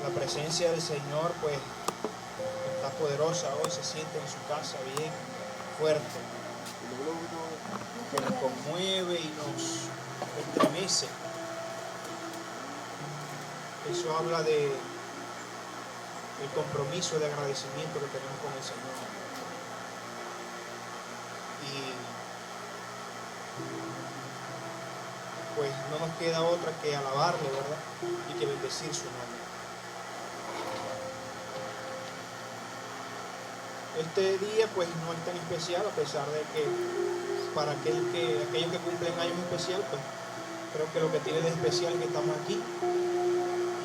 La presencia del Señor pues está poderosa hoy, se siente en su casa bien fuerte, que nos conmueve y nos estremece. Eso habla del compromiso de agradecimiento que tenemos con el Señor. Y pues no nos queda otra que alabarle, ¿verdad? Y que bendecir su nombre. Este día pues no es tan especial, a pesar de que para aquellos que cumplen años especial, pues creo que lo que tiene de especial es que estamos aquí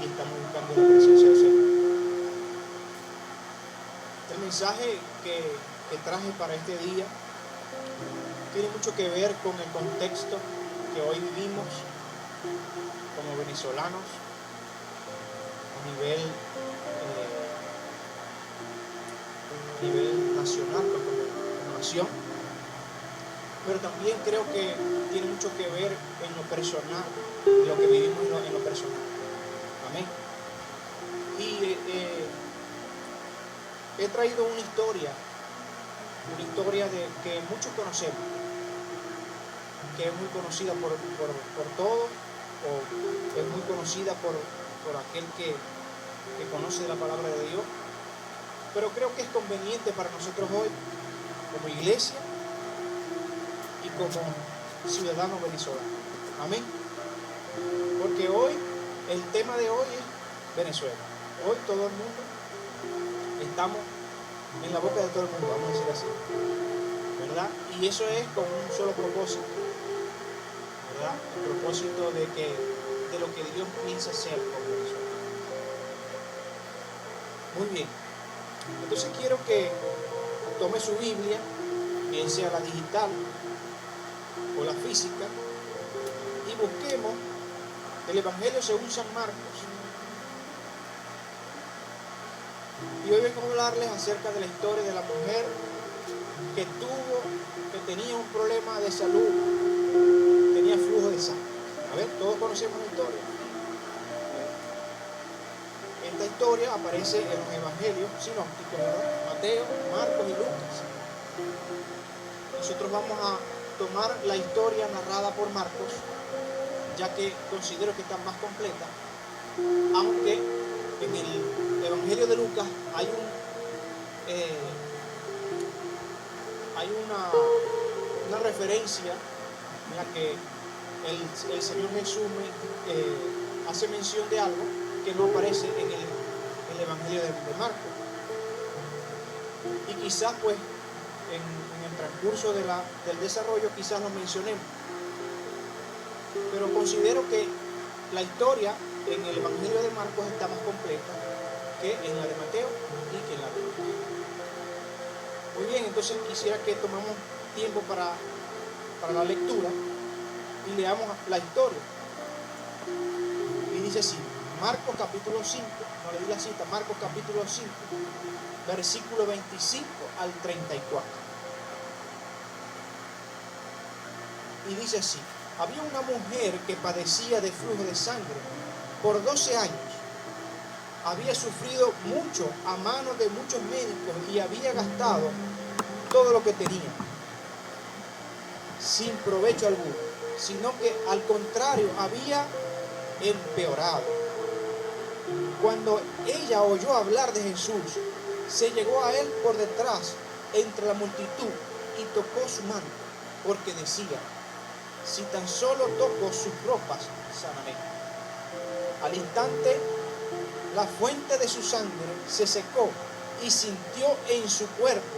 y estamos buscando la presencia del Señor. El mensaje que traje para este día tiene mucho que ver con el contexto que hoy vivimos como venezolanos a nivel nacional, como nación, pero también creo que tiene mucho que ver en lo personal, lo que vivimos en lo personal. Amén. Y he traído una historia de que muchos conocemos, que es muy conocida por todos, o es muy conocida por aquel que conoce la palabra de Dios, pero creo que es conveniente para nosotros hoy, como iglesia y como ciudadanos venezolanos. Amén. Porque hoy, el tema de hoy es Venezuela. Hoy todo el mundo estamos en la boca de todo el mundo, vamos a decir así, ¿verdad? Y eso es con un solo propósito, ¿verdad? El propósito de lo que Dios piensa hacer con Venezuela. Muy bien. Entonces quiero que tome su Biblia, bien sea la digital o la física, y busquemos el Evangelio según San Marcos. Y hoy vengo a hablarles acerca de la historia de la mujer que tenía un problema de salud, tenía flujo de sangre. A ver, todos conocemos la historia. Esta historia aparece en los evangelios sinópticos, ¿verdad? Mateo, Marcos y Lucas. Nosotros vamos a tomar la historia narrada por Marcos, ya que considero que está más completa, aunque en el evangelio de Lucas hay una referencia en la que el Señor Jesús hace mención de algo que no aparece en el evangelio de Marcos. Y quizás pues en el transcurso del desarrollo quizás lo mencionemos, pero considero que la historia en el evangelio de Marcos está más completa que en la de Mateo y que en la de Lucas. Muy bien, entonces quisiera que tomemos tiempo para la lectura y leamos la historia. Y dice así: Marcos capítulo 5, no le di la cita, Marcos capítulo 5, versículo 25 al 34. Y dice así: había una mujer que padecía de flujo de sangre por 12 años. Había sufrido mucho a manos de muchos médicos y había gastado todo lo que tenía, sin provecho alguno, sino que al contrario había empeorado. Cuando ella oyó hablar de Jesús, se llegó a él por detrás entre la multitud y tocó su manto, porque decía: si tan solo toco sus ropas, sanaré. Al instante, la fuente de su sangre se secó y sintió en su cuerpo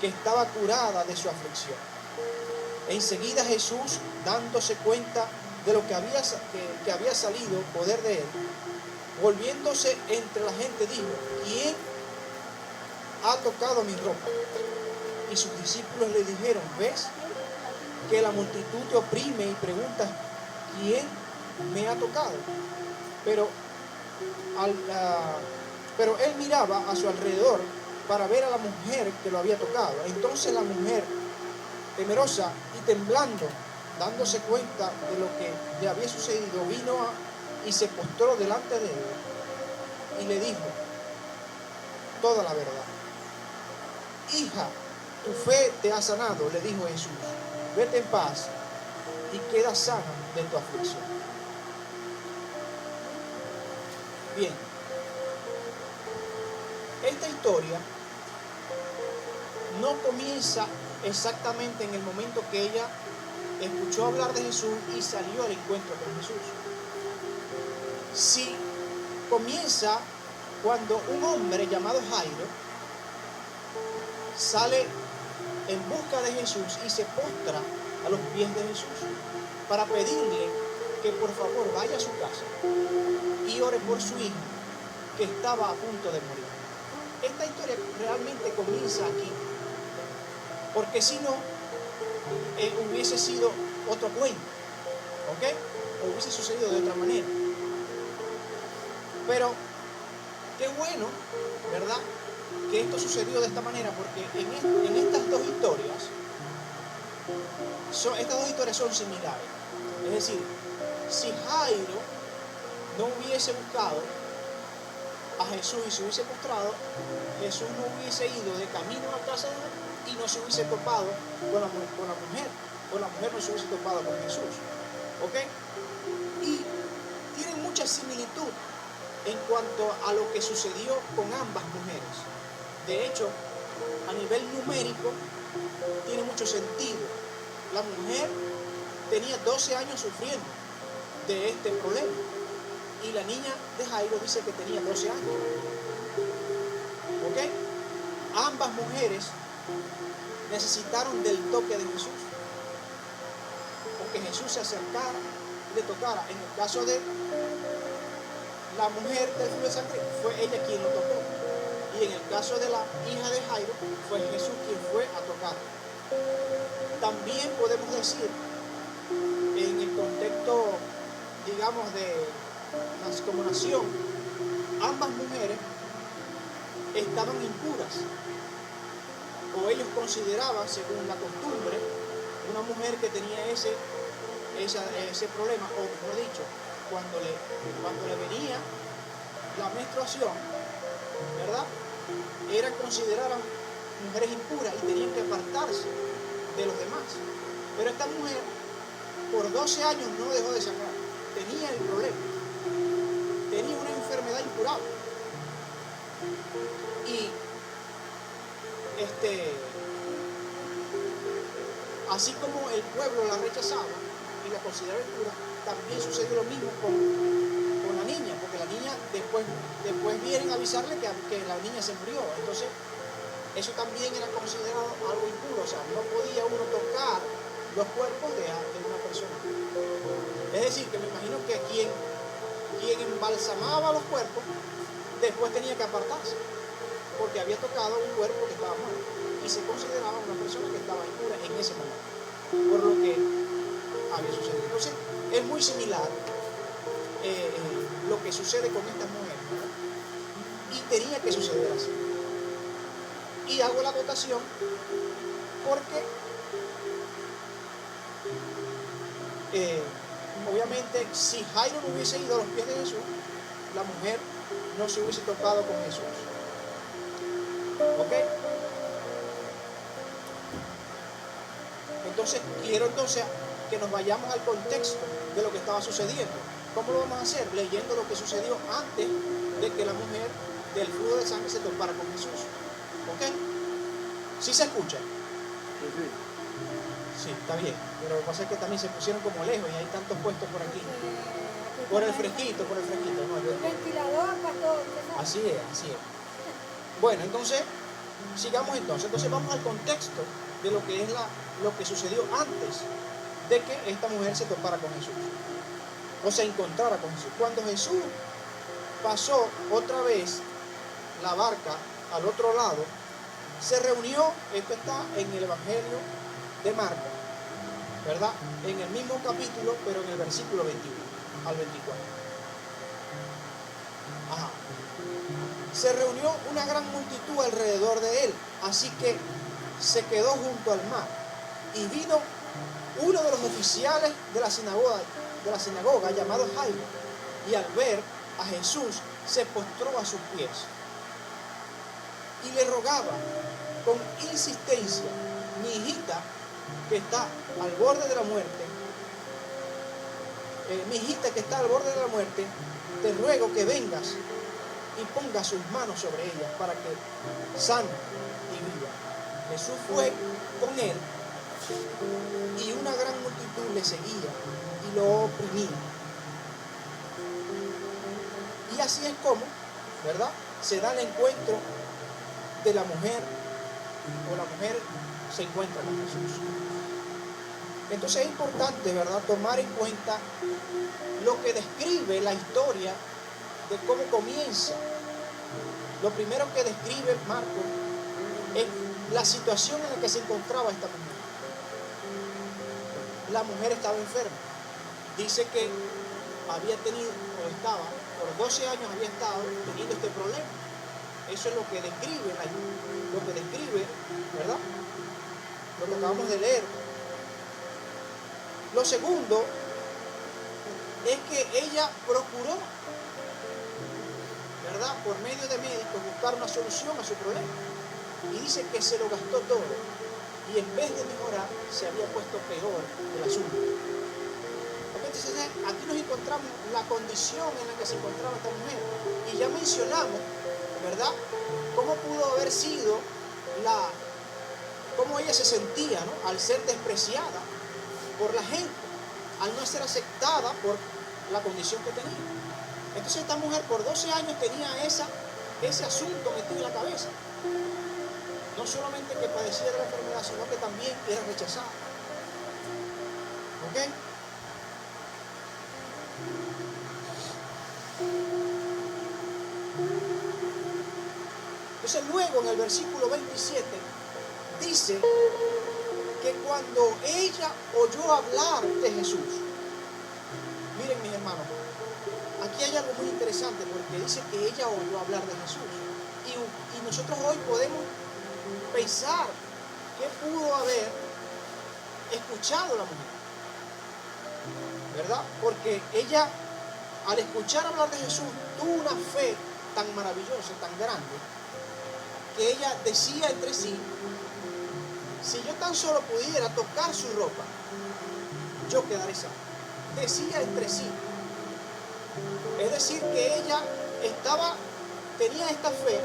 que estaba curada de su aflicción. Enseguida Jesús, dándose cuenta de lo que había salido poder de él, volviéndose entre la gente, dijo: ¿quién ha tocado mi ropa? Y sus discípulos le dijeron: ¿ves que la multitud te oprime y preguntas: ¿quién me ha tocado? Pero él miraba a su alrededor para ver a la mujer que lo había tocado. Entonces la mujer, temerosa y temblando, dándose cuenta de lo que le había sucedido, vino y se postró delante de él y le dijo toda la verdad. Hija, tu fe te ha sanado, le dijo Jesús. Vete en paz y queda sana de tu aflicción. Bien, esta historia no comienza exactamente en el momento que ella escuchó hablar de Jesús y salió al encuentro con Jesús. Sí, comienza cuando un hombre llamado Jairo sale en busca de Jesús y se postra a los pies de Jesús para pedirle que por favor vaya a su casa y ore por su hijo que estaba a punto de morir. Esta historia realmente comienza aquí, porque si no, hubiese sido otro cuento, ¿ok? O hubiese sucedido de otra manera. Pero qué bueno, ¿verdad?, que esto sucedió de esta manera, porque en estas dos historias, estas dos historias son similares. Es decir, si Jairo no hubiese buscado a Jesús y se hubiese postrado, Jesús no hubiese ido de camino a casa de él y no se hubiese topado con la mujer, o la mujer no se hubiese topado con Jesús. ¿Ok? Y tienen mucha similitud en cuanto a lo que sucedió con ambas mujeres. De hecho, a nivel numérico, tiene mucho sentido. La mujer tenía 12 años sufriendo de este problema y la niña de Jairo dice que tenía 12 años. ¿Ok? Ambas mujeres necesitaron del toque de Jesús, o que Jesús se acercara y le tocara. En el caso de la mujer del flujo de sangre, fue ella quien lo tocó, y en el caso de la hija de Jairo, fue Jesús quien fue a tocar. También podemos decir, en el contexto, digamos, de como nación, ambas mujeres estaban impuras, o ellos consideraban, según la costumbre, una mujer que tenía ese problema, o mejor dicho, cuando le venía la menstruación, ¿verdad?, eran consideradas mujeres impuras y tenían que apartarse de los demás. Pero esta mujer, por 12 años no dejó de sangrar, tenía el problema, tenía una enfermedad incurable. Y así como el pueblo la rechazaba y la consideraba impura, también sucedió lo mismo con la niña, porque la niña después vienen a avisarle que la niña se murió. Entonces eso también era considerado algo impuro, o sea, no podía uno tocar los cuerpos de una persona. Es decir, que me imagino que quien embalsamaba los cuerpos después tenía que apartarse, porque había tocado un cuerpo que estaba muerto y se consideraba una persona que estaba impura en ese momento, por lo que había sucedido. Entonces es muy similar lo que sucede con estas mujeres, ¿verdad? Y tenía que suceder así. Y hago la acotación porque obviamente si Jairo no hubiese ido a los pies de Jesús, la mujer no se hubiese topado con Jesús. ¿Ok? Entonces quiero que nos vayamos al contexto de lo que estaba sucediendo. ¿Cómo lo vamos a hacer? Leyendo lo que sucedió antes de que la mujer del flujo de sangre se topara con Jesús. ¿Ok? ¿Sí se escucha? Sí, está bien. Pero lo que pasa es que también se pusieron como lejos y hay tantos puestos por aquí. Por el fresquito, ¿no? Ventilador, pastor. Así es. Bueno, entonces, sigamos entonces. Entonces vamos al contexto de lo que es lo que sucedió antes de que esta mujer se topara con Jesús, o se encontrara con Jesús. Cuando Jesús pasó otra vez la barca al otro lado, se reunió, esto está en el Evangelio de Marcos, ¿verdad?, en el mismo capítulo, pero en el versículo 21 al 24. Ajá. Se reunió una gran multitud alrededor de él, así que se quedó junto al mar. Y vino uno de los oficiales de la sinagoga llamado Jairo, y al ver a Jesús, se postró a sus pies y le rogaba con insistencia: mi hijita que está al borde de la muerte, mi hijita que está al borde de la muerte, te ruego que vengas y pongas sus manos sobre ella para que sane y viva. Jesús fue con él y una gran multitud le seguía y lo oprimía. Y así es como, ¿verdad?, se da el encuentro de la mujer, o la mujer se encuentra con Jesús. Entonces es importante, ¿verdad?, tomar en cuenta lo que describe la historia de cómo comienza. Lo primero que describe Marcos es la situación en la que se encontraba esta mujer. La mujer estaba enferma. Dice que había tenido, o estaba, por 12 años había estado teniendo este problema. Eso es lo que describe, ¿verdad?, lo que acabamos de leer. Lo segundo es que ella procuró, ¿verdad?, por medio de médicos, buscar una solución a su problema. Y dice que se lo gastó todo. Y en vez de mejorar, se había puesto peor el asunto. Entonces, aquí nos encontramos la condición en la que se encontraba esta mujer. Y ya mencionamos, ¿verdad?, cómo pudo haber sido cómo ella se sentía, ¿no?, al ser despreciada por la gente, al no ser aceptada por la condición que tenía. Entonces esta mujer por 12 años tenía ese asunto metido en la cabeza. No solamente que padecía de la enfermedad, sino que también era rechazada. ¿Ok? Entonces luego en el versículo 27 dice que cuando ella oyó hablar de Jesús, miren mis hermanos, aquí hay algo muy interesante porque dice que ella oyó hablar de Jesús. Y nosotros hoy podemos pensar qué pudo haber escuchado la mujer, ¿verdad? Porque ella, al escuchar hablar de Jesús, tuvo una fe tan maravillosa, tan grande, que ella decía entre sí: si yo tan solo pudiera tocar su ropa, yo quedaré sana. Decía entre sí. Es decir, que ella tenía esta fe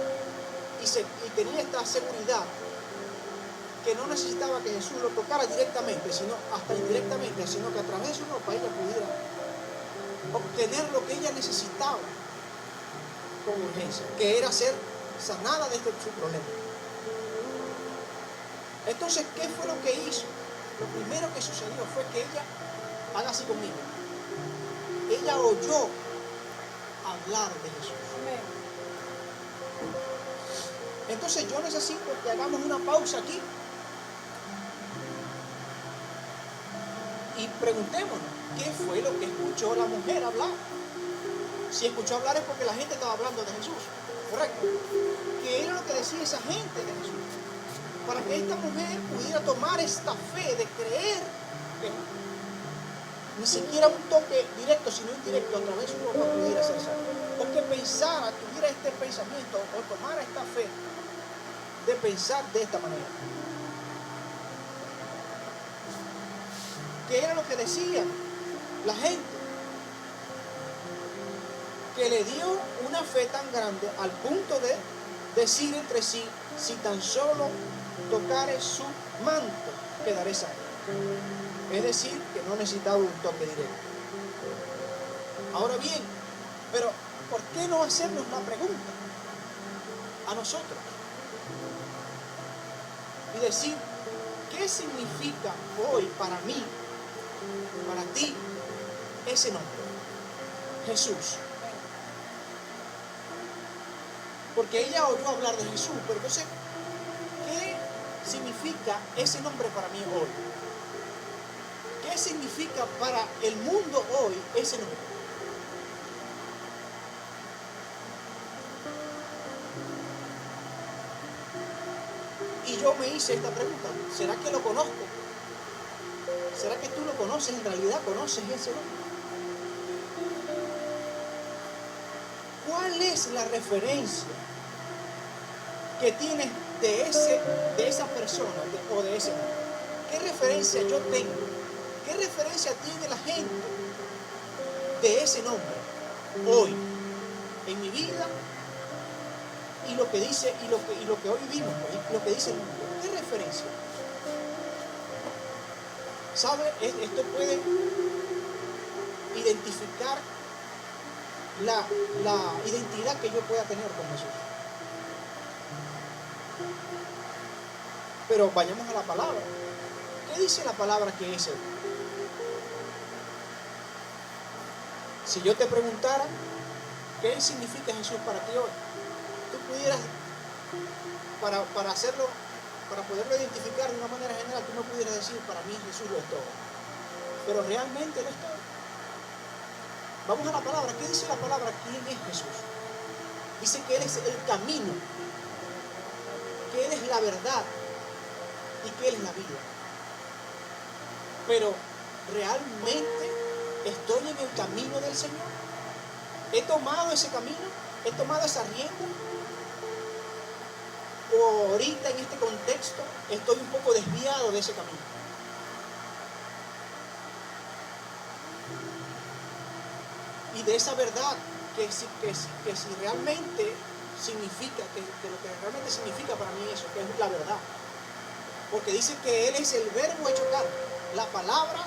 y tenía esta seguridad que no necesitaba que Jesús lo tocara directamente, sino hasta indirectamente, sino que a través de su ropa ella pudiera obtener lo que ella necesitaba con urgencia, que era ser sanada de su problema. Entonces, ¿qué fue lo que hizo? Lo primero que sucedió fue que ella, haga así conmigo, ella oyó hablar de Jesús. Entonces yo necesito que hagamos una pausa aquí y preguntémonos, ¿qué fue lo que escuchó la mujer hablar? Si escuchó hablar es porque la gente estaba hablando de Jesús, ¿correcto? ¿Qué era lo que decía esa gente de Jesús? Para que esta mujer pudiera tomar esta fe de creer que ni siquiera un toque directo, sino indirecto, a través de su ropa pudiera ser sana. O que pensara, tuviera este pensamiento, o tomara esta fe de pensar de esta manera. ¿Qué era lo que decía la gente? Que le dio una fe tan grande al punto de decir entre sí: si tan solo tocare su manto, quedaré sano. Es decir, que no necesitaba un toque directo. Ahora bien, pero ¿por qué no hacernos la pregunta a nosotros? Y decir, ¿qué significa hoy para mí, para ti, ese nombre? Jesús. Porque ella oyó hablar de Jesús, pero entonces, ¿qué significa ese nombre para mí hoy? ¿Qué significa para el mundo hoy ese nombre? Y yo me hice esta pregunta: ¿será que lo conozco? ¿Será que tú lo conoces? ¿En realidad conoces ese nombre? ¿cuál es la referencia que tienes de esa persona o de ese nombre? ¿Qué referencia yo tengo? ¿Qué referencia tiene la gente de ese nombre hoy en mi vida y lo que dice y lo que hoy vivimos, y lo que dice el mundo? ¿Qué referencia? ¿Sabe? Esto puede identificar la identidad que yo pueda tener con Jesús. Pero vayamos a la palabra. ¿Qué dice la palabra que es Él? Si yo te preguntara qué significa Jesús para ti hoy, tú pudieras, para hacerlo, para poderlo identificar de una manera general, tú no pudieras decir, para mí Jesús lo es todo. Pero realmente lo es todo. Vamos a la palabra. ¿Qué dice la palabra? ¿Quién es Jesús? Dice que Él es el camino, que Él es la verdad y que Él es la vida. Pero ¿realmente estoy en el camino del Señor? ¿He tomado ese camino? ¿He tomado esa rienda? ¿O ahorita en este contexto estoy un poco desviado de ese camino? Y de esa verdad que si realmente significa, que lo que realmente significa para mí eso, que es la verdad. Porque dice que Él es el verbo hecho carne, la palabra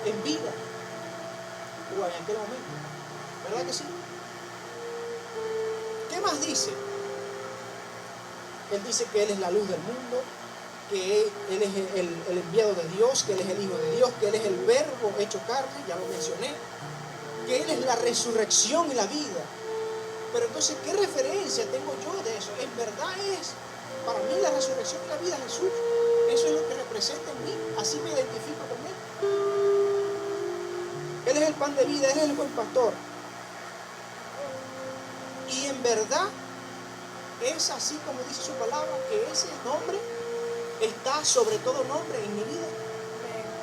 en vida. O en aquel momento. ¿Verdad que sí? ¿Qué más dice? Él dice que Él es la luz del mundo, que Él es el enviado de Dios, que Él es el Hijo de Dios, que Él es el verbo hecho carne, ya lo mencioné, que Él es la resurrección y la vida. Pero entonces, ¿qué referencia tengo yo de eso? En verdad es, para mí la resurrección y la vida es Jesús. Eso es lo que representa en mí, así me identifico con Él. Él es el pan de vida, Él es el buen pastor. Y en verdad es así como dice su palabra, que ese nombre está sobre todo nombre en mi vida.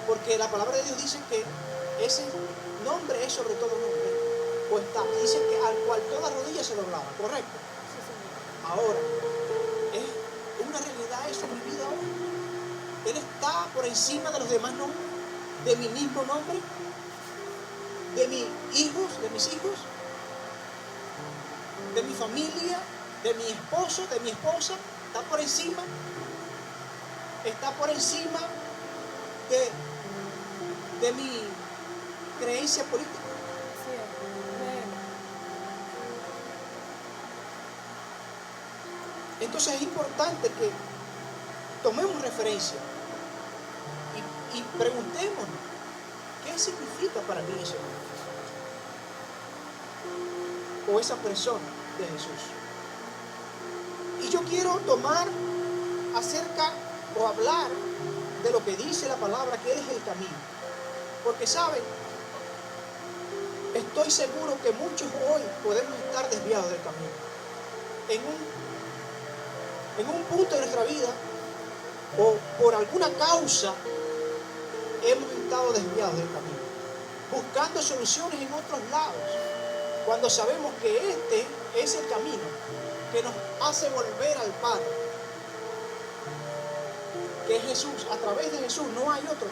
Porque la palabra de Dios dice que ese nombre es sobre todo nombre. O está, dice que al cual toda rodilla se doblaba, ¿correcto? Ahora, ¿es una realidad eso en mi vida hoy? Él está por encima de los demás nombres, de mi mismo nombre, de mis hijos, de mi familia, de mi esposo, de mi esposa. Está por encima de mi creencia política. Entonces es importante que tomemos referencia y preguntémonos, ¿qué significa para mí ese nombre? O esa persona de Jesús. Y yo quiero tomar acerca o hablar de lo que dice la palabra, que Él es el camino. Porque saben, estoy seguro que muchos hoy podemos estar desviados del camino. En un punto de nuestra vida, o por alguna causa, hemos estado desviados del camino, buscando soluciones en otros lados, cuando sabemos que este es el camino que nos hace volver al Padre, que es Jesús. A través de Jesús no hay otro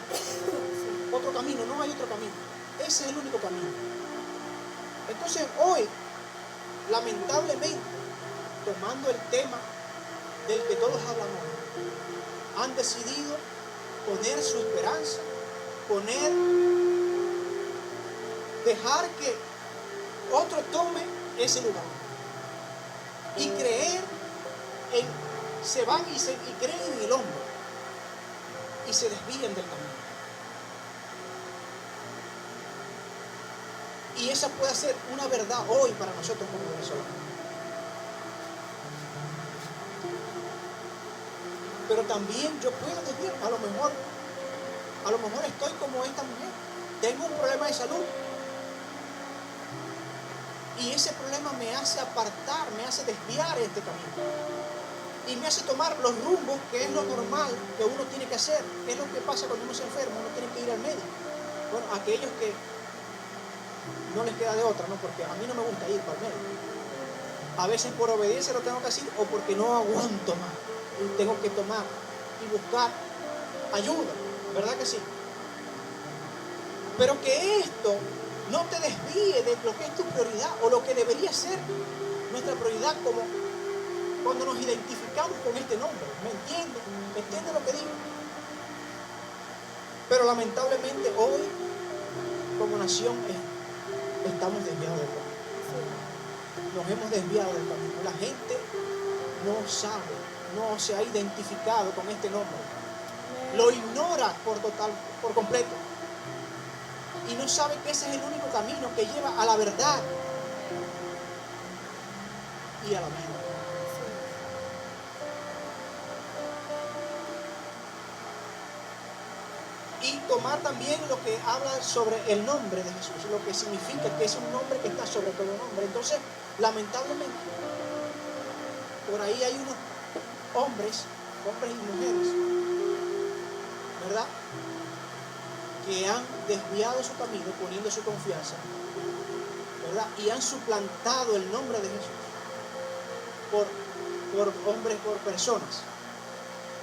camino, no hay otro camino. Ese es el único camino. Entonces hoy, lamentablemente, tomando el tema del que todos hablamos, han decidido poner su esperanza, dejar que otro tome ese lugar y creer se van y creen en el hombre y se desvían del camino. Y esa puede ser una verdad hoy para nosotros como venezolanos. Pero también yo puedo decir, a lo mejor estoy como esta mujer, tengo un problema de salud y ese problema me hace apartar, me hace desviar este camino y me hace tomar los rumbos que es lo normal que uno tiene que hacer. ¿Qué es lo que pasa cuando uno se enferma? Uno tiene que ir al médico. Bueno, aquellos que no les queda de otra, ¿no? Porque a mí no me gusta ir para el médico. A veces por obediencia lo tengo que hacer o porque no aguanto más. Y tengo que tomar y buscar ayuda, ¿verdad que sí? Pero que esto no te desvíe de lo que es tu prioridad o lo que debería ser nuestra prioridad como cuando nos identificamos con este nombre. ¿Me entiendes? ¿Me entiendes lo que digo? Pero lamentablemente hoy, como nación, estamos desviados del camino. Nos hemos desviado del camino. La gente no sabe, no se ha identificado con este nombre. Lo ignora por completo. Y no sabe que ese es el único camino que lleva a la verdad y a la vida. Y tomar también lo que habla sobre el nombre de Jesús, lo que significa que es un nombre que está sobre todo nombre. Entonces, lamentablemente, por ahí hay unos hombres y mujeres, ¿verdad?, que han desviado su camino poniendo su confianza, ¿verdad?, y han suplantado el nombre de Jesús por hombres, por personas.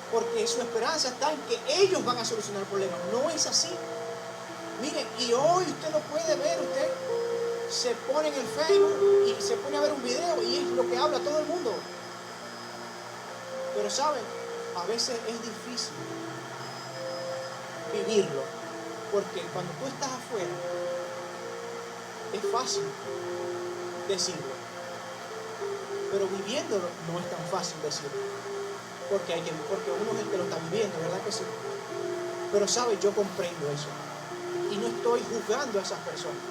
Porque su esperanza está en que ellos van a solucionar el problema. No es así. Miren, y hoy usted lo puede ver, usted se pone en el Facebook y se pone a ver un video y es lo que habla todo el mundo. Pero saben, a veces es difícil vivirlo. Porque cuando tú estás afuera, es fácil decirlo. Pero viviéndolo no es tan fácil decirlo. Porque uno es el que lo está viviendo, ¿verdad que sí? Pero sabe, yo comprendo eso. Y no estoy juzgando a esas personas.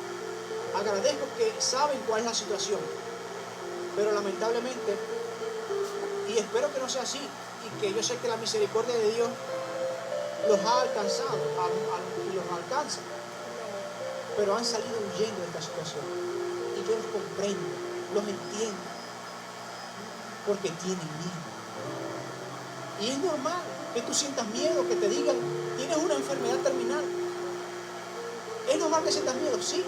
Agradezco que saben cuál es la situación. Pero lamentablemente, y espero que no sea así, y que yo sé que la misericordia de Dios los ha alcanzado y los alcanza. Pero han salido huyendo de esta situación. Y yo los comprendo, los entiendo. Porque tienen miedo. Y es normal que tú sientas miedo, que te digan, tienes una enfermedad terminal. Es normal que sientas miedo, sí,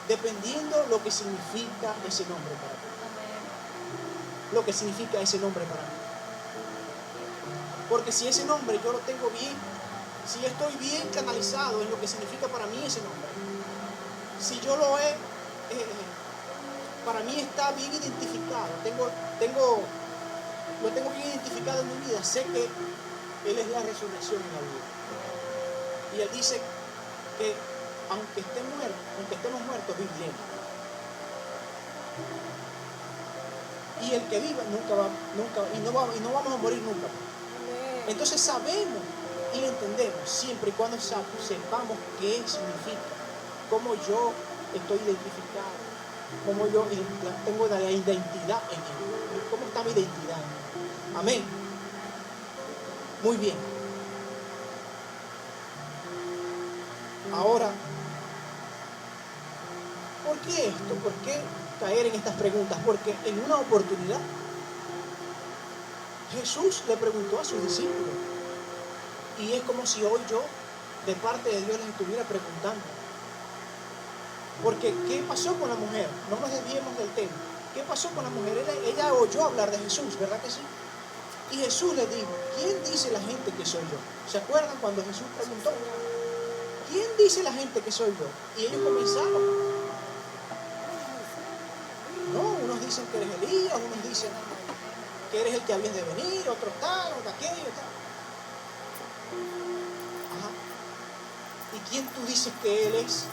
dependiendo lo que significa ese nombre para ti. Lo que significa ese nombre para mí. Porque si ese nombre yo lo tengo bien, si estoy bien canalizado en lo que significa para mí ese nombre, si yo lo he, para mí está bien identificado, lo tengo bien identificado en mi vida, sé que Él es la resurrección en la vida. Y Él dice que aunque estemos muertos, viviremos. Y el que viva no vamos a morir nunca. Entonces sabemos y entendemos siempre y cuando sepamos qué significa, cómo yo estoy identificado, cómo yo tengo la identidad en Él, cómo está mi identidad. Amén. Muy bien. Ahora, ¿por qué esto? ¿Por qué caer en estas preguntas? Porque en una oportunidad Jesús le preguntó a sus discípulos, y es como si hoy yo de parte de Dios les estuviera preguntando. Porque ¿qué pasó con la mujer? No nos desviemos del tema. ¿Qué pasó con la mujer? Ella oyó hablar de Jesús, ¿verdad que sí? Y Jesús le dijo, ¿quién dice la gente que soy yo? ¿Se acuerdan cuando Jesús preguntó? ¿Quién dice la gente que soy yo? Y ellos comenzaron. No, unos dicen que eres Elías, unos dicen que eres el que habías de venir, otros tal, otros aquello, tal. Ajá. ¿Y quién tú dices que Él es?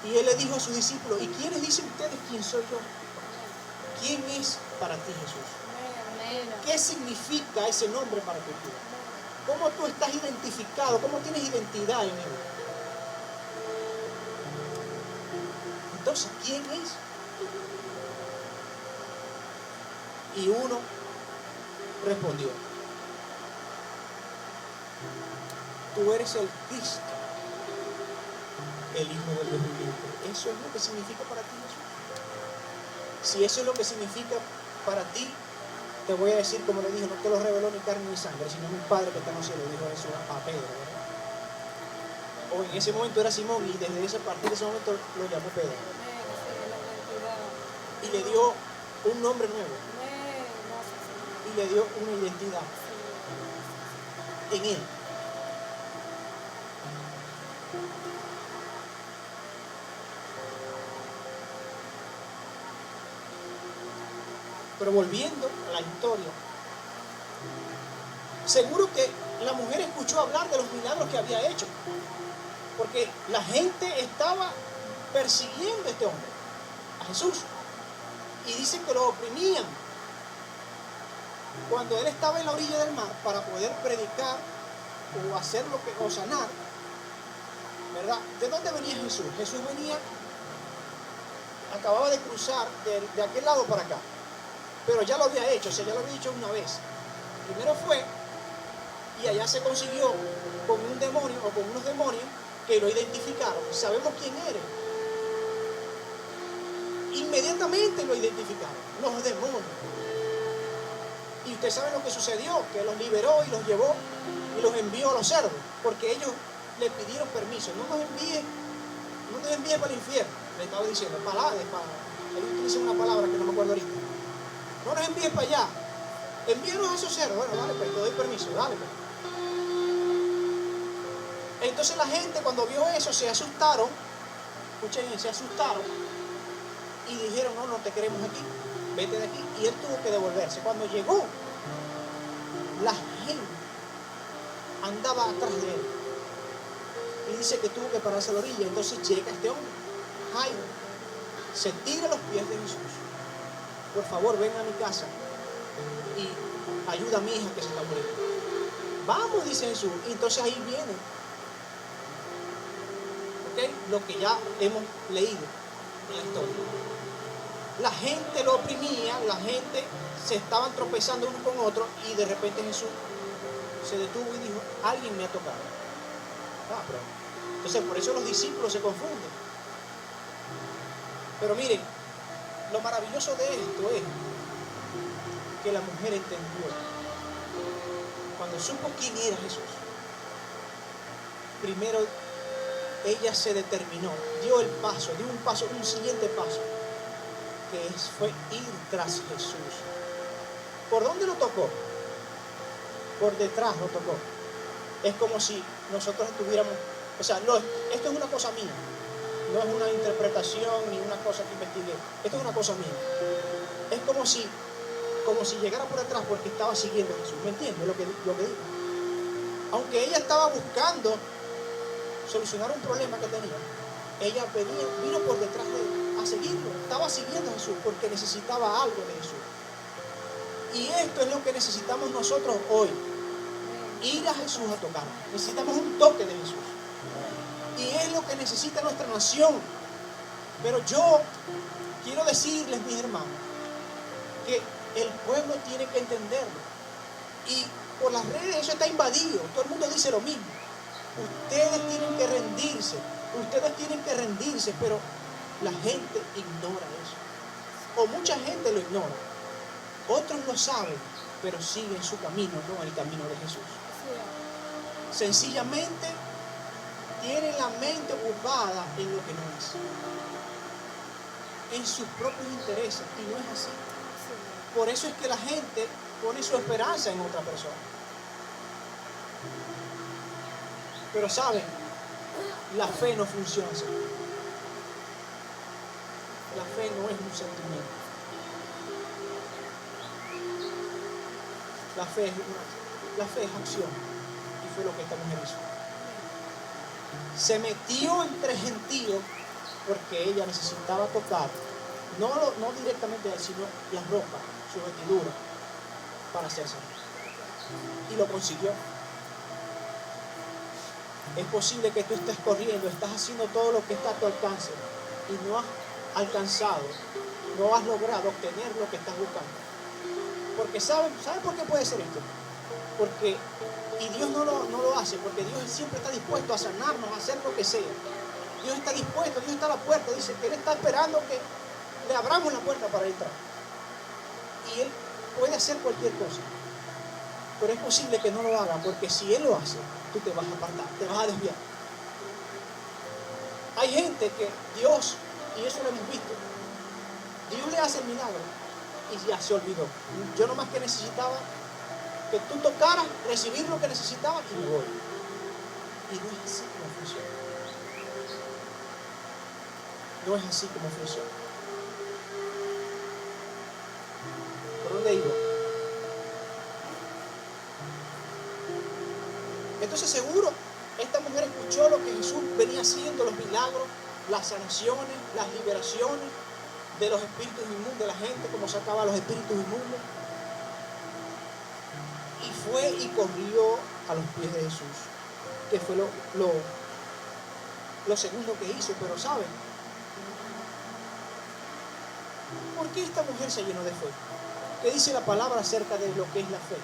Y Él le dijo a sus discípulos, ¿y quiénes dicen ustedes quién soy yo? ¿Quién es para ti Jesús? ¿Qué significa ese nombre para tu vida? ¿Cómo tú estás identificado? ¿Cómo tienes identidad en Él? Entonces, ¿quién es? Y uno respondió, tú eres el Cristo, el Hijo del Dios viviente. ¿Eso es lo que significa para ti Jesús? Si eso es lo que significa para ti, te voy a decir, como le dijo, no te lo reveló ni carne ni sangre, sino mi Padre que está en los cielos, dijo eso a Pedro, ¿verdad? o en ese momento era Simón, y desde ese partir de ese momento lo llamó Pedro. Y le dio un nombre nuevo. Y le dio una identidad en él. Pero volviendo a la historia, seguro que la mujer escuchó hablar de los milagros que había hecho, porque la gente estaba persiguiendo a este hombre, a Jesús, y dicen que lo oprimían cuando él estaba en la orilla del mar para poder predicar o hacer o sanar, ¿verdad? ¿De dónde venía Jesús? Jesús venía, acababa de cruzar de aquel lado para acá, pero ya lo había hecho, o sea, ya lo había hecho una vez. Primero fue y allá se consiguió con un demonio o con unos demonios que lo identificaron. Sabemos quién eres. Inmediatamente lo identificaron, los demonios. Y usted sabe lo que sucedió, que los liberó y los llevó y los envió a los cerdos, porque ellos le pidieron permiso. No nos envíe para el infierno, le estaba diciendo, él utiliza una palabra que no me acuerdo ahorita. No nos envíes para allá, envíanos a esos cerdos. Bueno, dale pues, te doy permiso, dale pues. Entonces la gente cuando vio eso se asustaron, escuchen bien, se asustaron y dijeron, no te queremos aquí, vete de aquí. Y él tuvo que devolverse. Cuando llegó, la gente andaba atrás de él. Y dice que tuvo que pararse a la orilla. Entonces llega este hombre, Jairo, se tira a los pies de Jesús. Por favor, ven a mi casa y ayuda a mi hija que se está muriendo. Vamos, dice Jesús. Y entonces ahí viene, ¿okay?, lo que ya hemos leído en la historia. La gente lo oprimía, la gente se estaban tropezando uno con otro, y de repente Jesús se detuvo y dijo, alguien me ha tocado. Entonces por eso los discípulos se confunden. Pero miren, lo maravilloso de esto es que la mujer entendió. Cuando supo quién era Jesús, primero ella se determinó, dio un siguiente paso, que fue ir tras Jesús. ¿Por dónde lo tocó? Por detrás lo tocó. Es como si nosotros estuviéramos, esto es una cosa mía, no es una interpretación ni una cosa que investigué, esto es una cosa mía. Es como si llegara por detrás porque estaba siguiendo a Jesús. ¿Me entiendes lo que digo? Aunque ella estaba buscando solucionar un problema que tenía, ella vino por detrás de él a seguirlo. Estaba siguiendo a Jesús porque necesitaba algo de Jesús. Y esto es lo que necesitamos nosotros hoy: ir a Jesús a tocar. Necesitamos un toque de Jesús, y es lo que necesita nuestra nación. Pero yo quiero decirles, mis hermanos, que el pueblo tiene que entenderlo. Y por las redes eso está invadido, todo el mundo dice lo mismo. Ustedes tienen que rendirse, pero la gente ignora eso, o mucha gente lo ignora. Otros lo saben, pero siguen su camino, no el camino de Jesús. Sencillamente tienen la mente ocupada en lo que no es, en sus propios intereses, y no es así. Por eso es que la gente pone su esperanza en otra persona. Pero saben, la fe no funciona así. La fe no es un sentimiento. La fe es acción. Y fue lo que esta mujer hizo. Se metió entre gentíos porque ella necesitaba tocar, no directamente, sino la ropa, su vestidura, para hacerse. Y lo consiguió. Es posible que tú estés corriendo, estás haciendo todo lo que está a tu alcance y no has alcanzado, no has logrado obtener lo que estás buscando. Porque ¿sabe por qué puede ser esto? Y Dios no lo hace, porque Dios siempre está dispuesto a sanarnos, a hacer lo que sea. Dios está dispuesto, Dios está a la puerta, dice que Él está esperando que le abramos la puerta para entrar. Y Él puede hacer cualquier cosa. Pero es posible que no lo haga, porque si Él lo hace, tú te vas a apartar, te vas a desviar. Hay gente que Dios, y eso lo hemos visto, Dios le hace el milagro y ya se olvidó. Yo nomás que necesitaba que tú tocaras, recibir lo que necesitaba y me voy. Y no es así como funciona. No es así como funciona. ¿Por dónde iba? Entonces seguro esta mujer escuchó lo que Jesús venía haciendo, los milagros, las sanaciones, las liberaciones de los espíritus inmundos, de la gente, como sacaba los espíritus inmundos. Y fue y corrió a los pies de Jesús, que fue lo segundo que hizo. Pero ¿saben? ¿Por qué esta mujer se llenó de fe? ¿Qué dice la palabra acerca de lo que es la fe?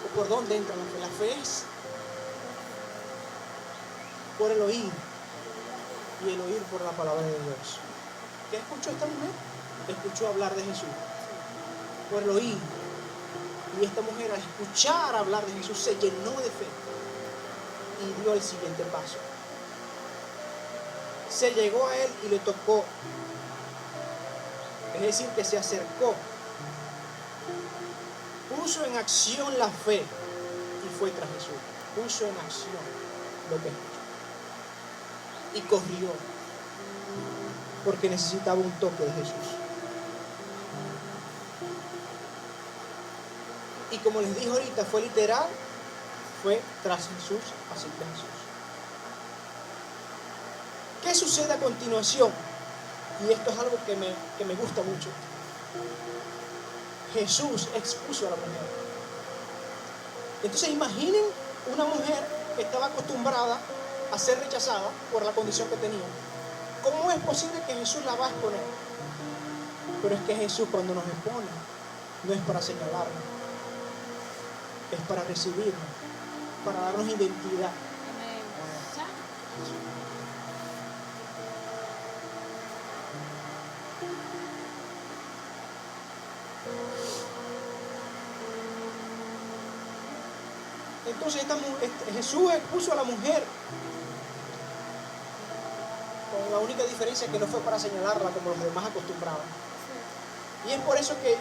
¿O por dónde entra la fe? La fe es por el oír, y el oír por la palabra de Dios. ¿Qué escuchó esta mujer? Escuchó hablar de Jesús por el oír. Y esta mujer, al escuchar hablar de Jesús, se llenó de fe y dio el siguiente paso. Se llegó a él y le tocó, es decir, que se acercó, puso en acción la fe y fue tras Jesús. Puso en acción lo que escuchó y corrió, porque necesitaba un toque de Jesús. Y como les dije ahorita, fue literal, fue tras Jesús, así que Jesús. ¿Qué sucede a continuación? Y esto es algo que me gusta mucho. Jesús expuso a la mujer. Entonces imaginen una mujer que estaba acostumbrada a ser rechazada por la condición que tenía. ¿Cómo es posible que Jesús la va a exponer? Pero es que Jesús, cuando nos expone, no es para señalarnos, es para recibirnos, para darnos identidad. Entonces Jesús expuso a la mujer, con la única diferencia que no fue para señalarla como los demás acostumbraban. Y es por eso que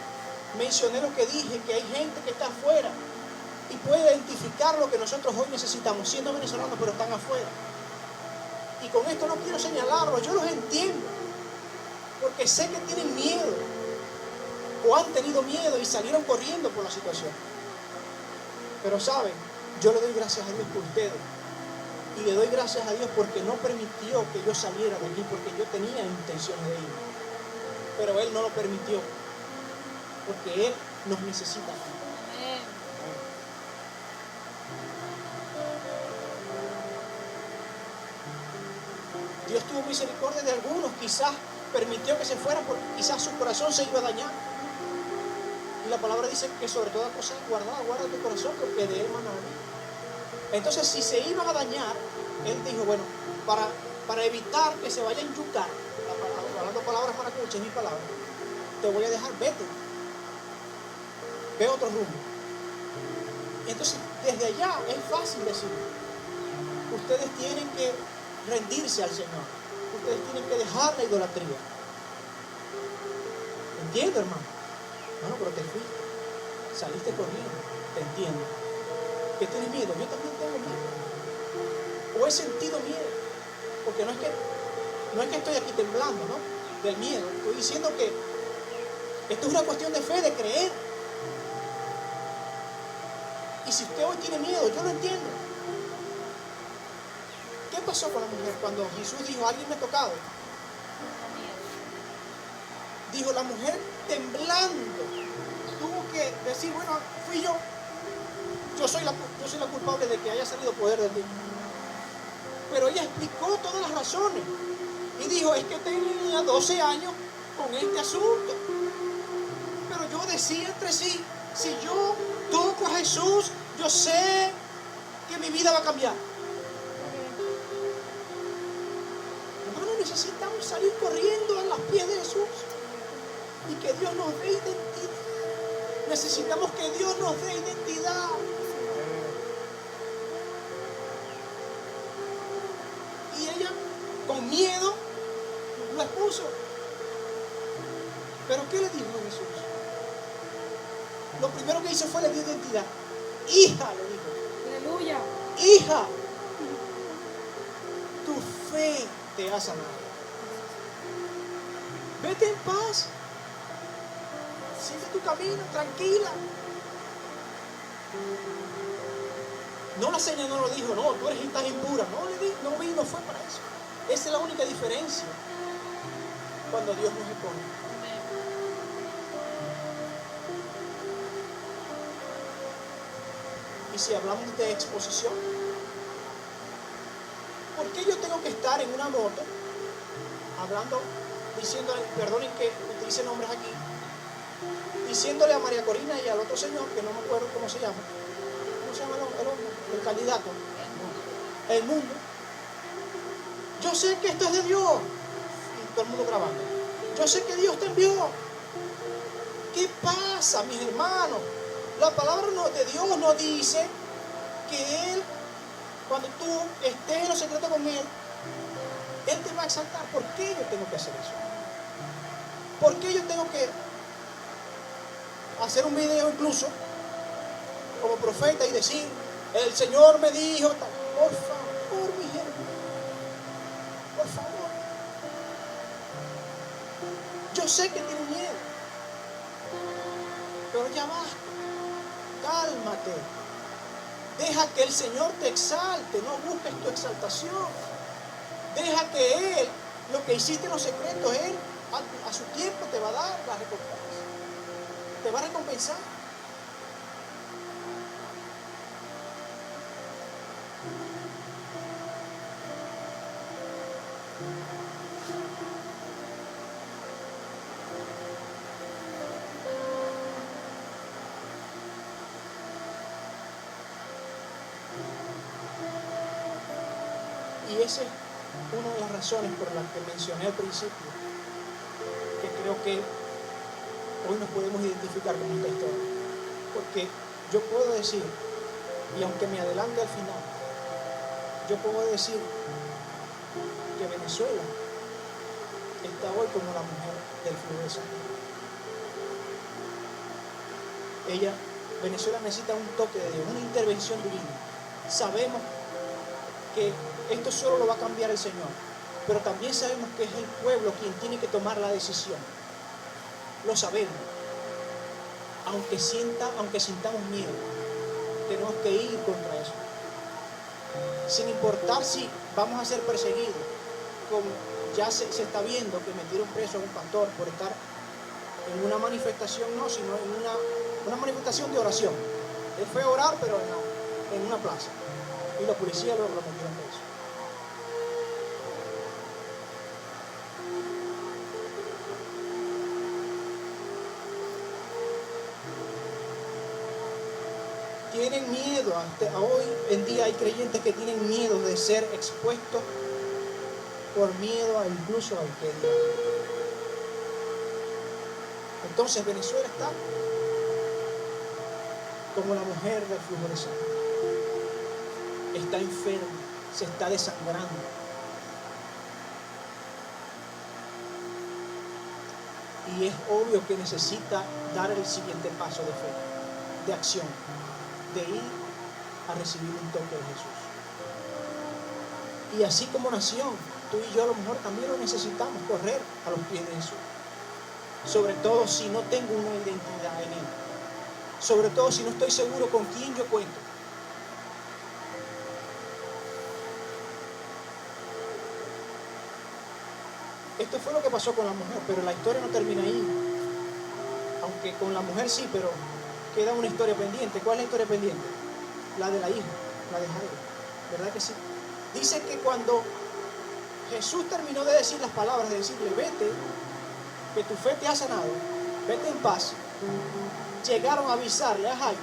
mencioné lo que dije, que hay gente que está afuera y puede identificar lo que nosotros hoy necesitamos, siendo venezolanos, pero están afuera. Y con esto no quiero señalarlos, yo los entiendo, porque sé que tienen miedo, o han tenido miedo y salieron corriendo por la situación. Pero saben, yo le doy gracias a Dios por ustedes, y le doy gracias a Dios porque no permitió que yo saliera de aquí, porque yo tenía intención de ir, pero Él no lo permitió, porque Él nos necesita. Dios tuvo misericordia de algunos, quizás permitió que se fueran porque quizás su corazón se iba a dañar. Y la palabra dice que sobre toda cosa guarda tu corazón, porque de él mana la vida. Entonces, si se iban a dañar, Él dijo, bueno, para evitar que se vayan a yucar, hablando palabras maracuchas, es mi palabra, te voy a dejar, vete, ve otro rumbo. Y entonces, desde allá es fácil decir, ustedes tienen que rendirse al Señor, ustedes tienen que dejar la idolatría. ¿Entiendes, hermano? Bueno, pero te fuiste, saliste corriendo, te entiendo. ¿Que tienes miedo? Yo también tengo miedo, o he sentido miedo, porque no es que estoy aquí temblando, ¿no? Del miedo. Estoy diciendo que esto es una cuestión de fe, de creer. Y si usted hoy tiene miedo, yo lo entiendo. ¿Qué pasó con la mujer cuando Jesús dijo, alguien me ha tocado? Dijo, la mujer temblando tuvo que decir, bueno, fui yo. Yo soy la culpable de que haya salido poder de ti. Pero ella explicó todas las razones. Y dijo, es que tenía 12 años con este asunto. Pero yo decía entre sí, si yo toco a Jesús, yo sé que mi vida va a cambiar. Hermano, necesitamos salir corriendo a los pies de Jesús y que Dios nos dé identidad. Necesitamos que Dios nos dé identidad. Y ella, con con miedo lo expuso. Pero ¿qué le dijo Jesús? Lo primero que hizo fue le dio identidad. Hija, le dijo. Aleluya. Hija, tu fe te ha sanado. Vete en paz. Sigue tu camino, tranquila. No la señora no lo dijo, no, tú eres tan impura. No vino, fue para eso. Esa es la única diferencia cuando Dios nos expone. Y si hablamos de exposición, ¿por qué yo tengo que estar en una moto hablando, diciéndole, perdonen que utilice nombres aquí, diciéndole a María Corina y al otro señor, que no me acuerdo cómo se llama el hombre, el candidato, el mundo? Yo sé que esto es de Dios. Y todo el mundo grabando. Yo sé que Dios te envió. ¿Qué pasa, mis hermanos? La palabra de Dios nos dice que Él, cuando tú estés en lo secreto con Él, Él te va a exaltar. ¿Por qué yo tengo que hacer eso? ¿Por qué yo tengo que hacer un video incluso como profeta y decir, el Señor me dijo, por favor, mi gente, por favor? Yo sé que tiene miedo, pero ya basta. Cálmate. Deja que el Señor te exalte. No busques tu exaltación. Deja que Él, lo que hiciste en los secretos, Él a su tiempo te va a dar la recompensa. Te va a recompensar. Y esa es una de las razones por las que mencioné al principio, que creo que hoy nos podemos identificar con esta historia. Porque yo puedo decir, y aunque me adelante al final, yo puedo decir que Venezuela está hoy como la mujer del flujo de sangre. Venezuela necesita un toque de Dios, una intervención divina. Sabemos que esto solo lo va a cambiar el Señor, pero también sabemos que es el pueblo quien tiene que tomar la decisión. Lo sabemos. Aunque sintamos miedo, tenemos que ir contra eso. Sin importar si vamos a ser perseguidos, como ya se está viendo que metieron preso a un pastor por estar en una manifestación, no, sino en una manifestación de oración. Él fue a orar, pero en una plaza. Y los policías lo metieron preso. Tienen miedo. Hoy en día hay creyentes que tienen miedo de ser expuestos por miedo incluso al que dirán. Entonces Venezuela está como la mujer del flujo de sangre. Está enferma, se está desangrando. Y es obvio que necesita dar el siguiente paso de fe, de acción, de ir a recibir un toque de Jesús. Y así como nación, tú y yo a lo mejor también lo necesitamos, correr a los pies de Jesús. Sobre todo si no tengo una identidad en Él. Sobre todo si no estoy seguro con quién yo cuento. Esto fue lo que pasó con la mujer, pero la historia no termina ahí. Aunque con la mujer sí, pero queda una historia pendiente. ¿Cuál es la historia pendiente? La de la hija, la de Jairo. ¿Verdad que sí? Dice que cuando Jesús terminó de decir las palabras, de decirle, vete, que tu fe te ha sanado, vete en paz, llegaron a avisarle a Jairo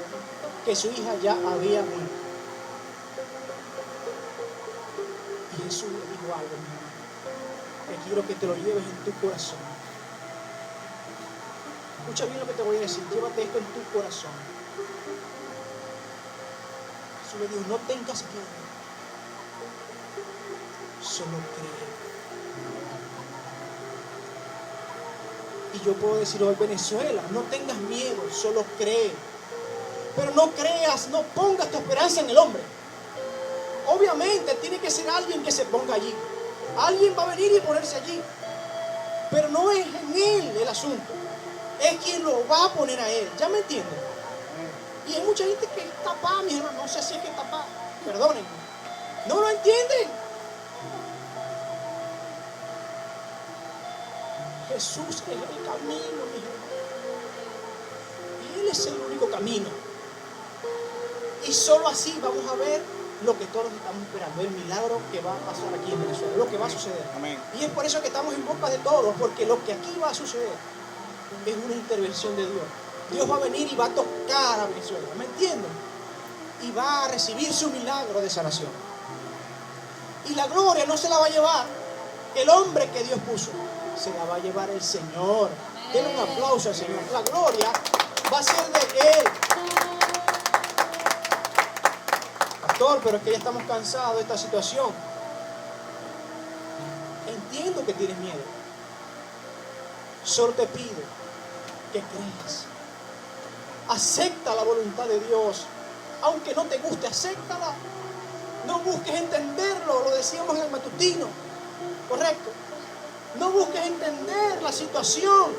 que su hija ya había muerto. Y Jesús le dijo algo, mi hermano, que quiero que te lo lleves en tu corazón. Escucha bien lo que te voy a decir, llévate esto en tu corazón. Jesús le dijo, no tengas miedo, solo cree. Y yo puedo decir hoy, Venezuela, no tengas miedo, solo cree. Pero no creas, no pongas tu esperanza en el hombre. Obviamente tiene que ser alguien que se ponga allí. Alguien va a venir y ponerse allí. Pero no es en él el asunto. Es quien lo va a poner a él. ¿Ya me entienden? Y hay mucha gente que es tapada, mis hermanos. No sé si es que es tapada. Perdónenme. No lo entienden. Jesús es el camino, mis hermanos. Él es el único camino. Y solo así vamos a ver lo que todos estamos esperando, el milagro que va a pasar aquí en Venezuela, lo que va a suceder. Amén. Y es por eso que estamos en boca de todos, porque lo que aquí va a suceder es una intervención de Dios. Dios va a venir y va a tocar a Venezuela, ¿me entienden? Y va a recibir su milagro de sanación. Y la gloria no se la va a llevar el hombre que Dios puso, se la va a llevar el Señor. Denle un aplauso al Señor. La gloria va a ser de Él. Pastor, pero es que ya estamos cansados de esta situación. Entiendo que tienes miedo. Solo te pido que creas. Acepta la voluntad de Dios. Aunque no te guste, acéptala. No busques entenderlo, lo decíamos en el matutino. ¿Correcto? No busques entender la situación.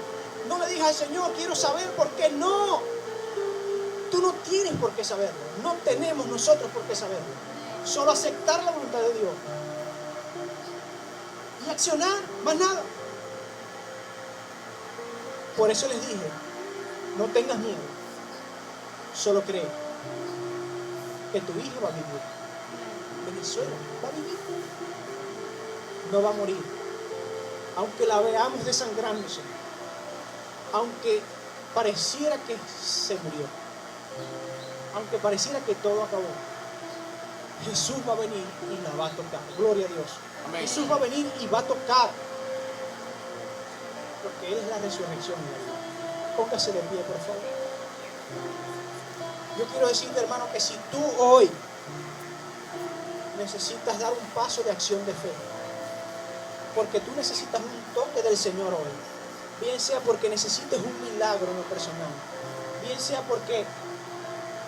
No le digas al Señor, quiero saber por qué no. Tú no tienes por qué saberlo. No tenemos nosotros por qué saberlo. Solo aceptar la voluntad de Dios. Y accionar, más nada. Por eso les dije, no tengas miedo. Solo cree que tu hija va a vivir. Venezuela va a vivir. No va a morir. Aunque la veamos desangrándose. Aunque pareciera que se murió. Aunque pareciera que todo acabó. Jesús va a venir y la va a tocar. Gloria a Dios. Amén. Jesús va a venir y va a tocar. Porque Él es la resurrección. Póngase de pie, por favor. Yo quiero decirte, hermano, que si tú hoy necesitas dar un paso de acción de fe, porque tú necesitas un toque del Señor hoy, bien sea porque necesites un milagro en lo personal, bien sea porque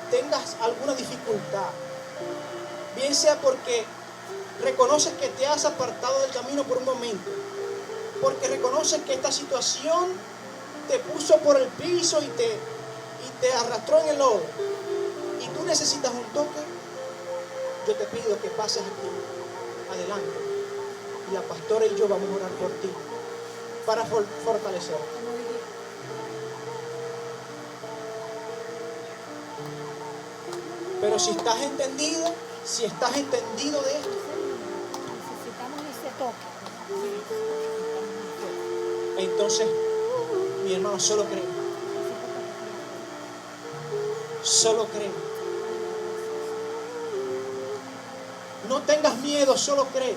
tengas alguna dificultad, bien sea porque reconoces que te has apartado del camino por un momento, porque reconoces que esta situación te puso por el piso y te arrastró en el lodo, y tú necesitas un toque, yo te pido que pases aquí, adelante, y la pastora y yo vamos a orar por ti, para fortalecerte. Pero si estás entendido de esto, Necesitamos ese toque. entonces, mi hermano, solo cree. Solo cree. No tengas miedo, solo cree.